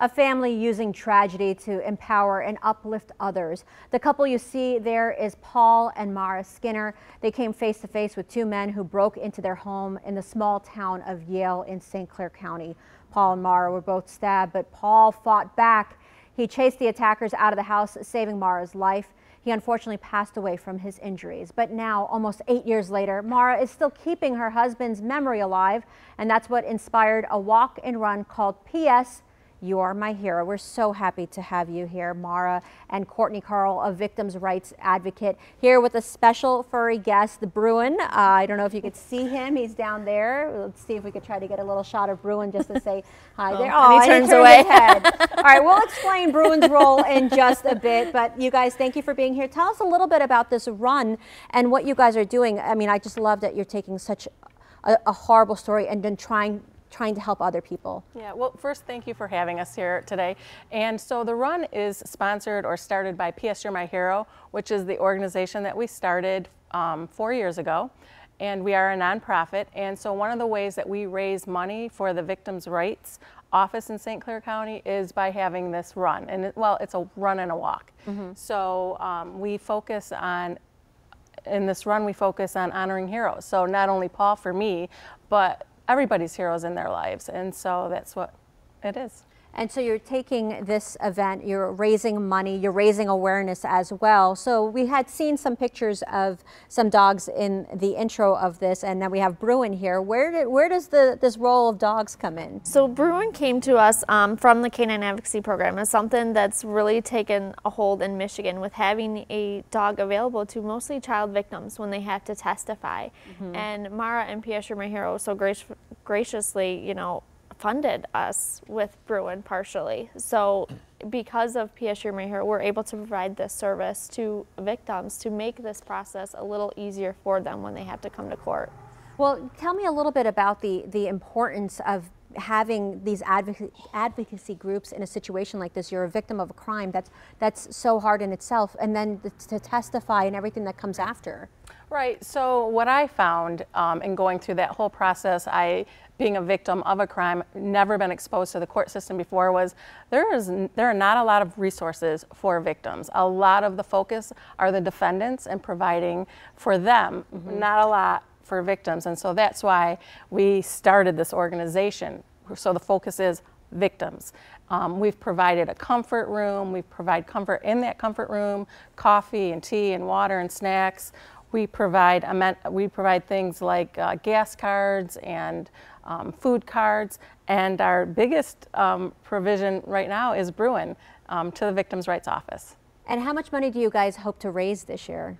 A family using tragedy to empower and uplift others. The couple you see there is Paul and Mara Skinner. They came face to face with two men who broke into their home in the small town of Yale in St. Clair County. Paul and Mara were both stabbed, but Paul fought back. He chased the attackers out of the house, saving Mara's life. He unfortunately passed away from his injuries. But now, almost 8 years later, Mara is still keeping her husband's memory alive, and that's what inspired a walk and run called P.S. You're My Hero. We're so happy to have you here, Mara and Courtney Carl, a victims' rights advocate, here with a special furry guest, the Bruin. I don't know if you could see him. He's down there. Let's see if we could try to get a little shot of Bruin just to say hi there. Oh, and he turns away. His head. All right, we'll explain Bruin's role in just a bit, but you guys, thank you for being here. Tell us a little bit about this run and what you guys are doing. I mean, I just love that you're taking such a horrible story and then trying to help other people. Yeah, well, first, thank you for having us here today. And so the run is sponsored or started by P.S. You're My Hero, which is the organization that we started 4 years ago. And we are a nonprofit. And so one of the ways that we raise money for the Victims' Rights Office in St. Clair County is by having this run. And well, it's a run and a walk. So we focus on, in this run, we focus on honoring heroes. So not only Paul for me, but everybody's heroes in their lives, and so that's what it is. And so you're taking this event, you're raising money, you're raising awareness as well. So we had seen some pictures of some dogs in the intro of this, and then we have Bruin here. Where does this role of dogs come in? So Bruin came to us from the Canine Advocacy Program. It's something that's really taken a hold in Michigan with having a dog available to mostly child victims when they have to testify. And Mara and P.S. You're My Hero so graciously, you know, funded us with Bruin partially. So because of P.S. You're My Hero, we're able to provide this service to victims to make this process a little easier for them when they have to come to court. Well, tell me a little bit about the importance of having these advocacy groups in a situation like this. You're a victim of a crime that's so hard in itself, and then to testify and everything that comes after. Right, so what I found in going through that whole process, being a victim of a crime, never been exposed to the court system before, was there are not a lot of resources for victims. A lot of the focus are the defendants and providing for them, not a lot for victims. And so that's why we started this organization. So the focus is victims. We've provided a comfort room. We provide comfort in that comfort room, coffee and tea and water and snacks. We provide things like gas cards and food cards, and our biggest provision right now is Bruin to the Victims' Rights Office. And how much money do you guys hope to raise this year?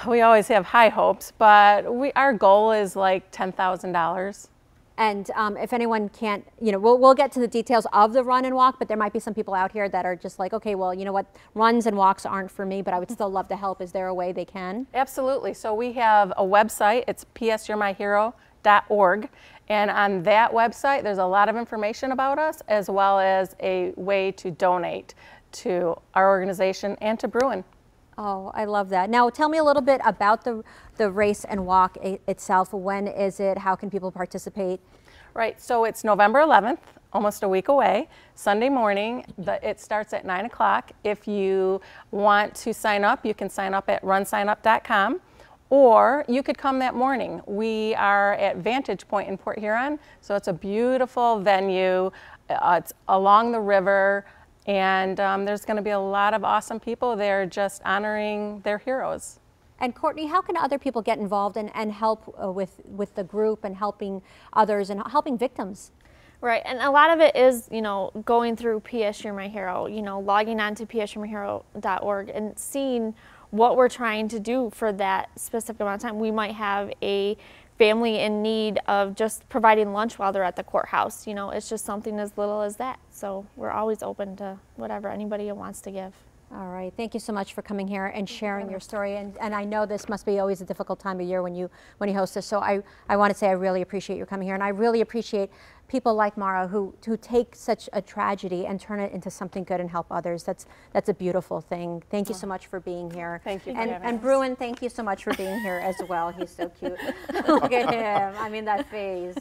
We always have high hopes, but our goal is like $10,000. And if anyone can't, you know, we'll get to the details of the run and walk, but there might be some people out here that are just like, okay, well, you know what, runs and walks aren't for me, but I would still love to help. Is there a way they can? Absolutely. So we have a website. It's psyou'remyhero.org. And on that website, there's a lot of information about us, as well as a way to donate to our organization and to Bruin. Oh, I love that. Now, tell me a little bit about the race and walk itself. When is it? How can people participate? Right, so it's November 11th, almost a week away, Sunday morning. It starts at 9 o'clock. If you want to sign up, you can sign up at runsignup.com, or you could come that morning. We are at Vantage Point in Port Huron, so it's a beautiful venue. It's along the river. And there's going to be a lot of awesome people there just honoring their heroes. And Courtney, how can other people get involved and help with the group and helping others and helping victims? Right, and a lot of it is, you know, going through P.S. You're My Hero, you know, logging on to psyou'remyhero.org and seeing what we're trying to do for that specific amount of time. We might have a family in need of just providing lunch while they're at the courthouse. You know, it's just something as little as that. So we're always open to whatever anybody wants to give. All right, thank you so much for coming here and sharing your story. And I know this must be always a difficult time of year when you host this. So I want to say I really appreciate you coming here, and I really appreciate people like Mara who take such a tragedy and turn it into something good and help others. That's a beautiful thing. Thank you so much for being here. Thank you for having us. And Bruin, thank you so much for being here as well. He's so cute. Look at him. I mean, that face.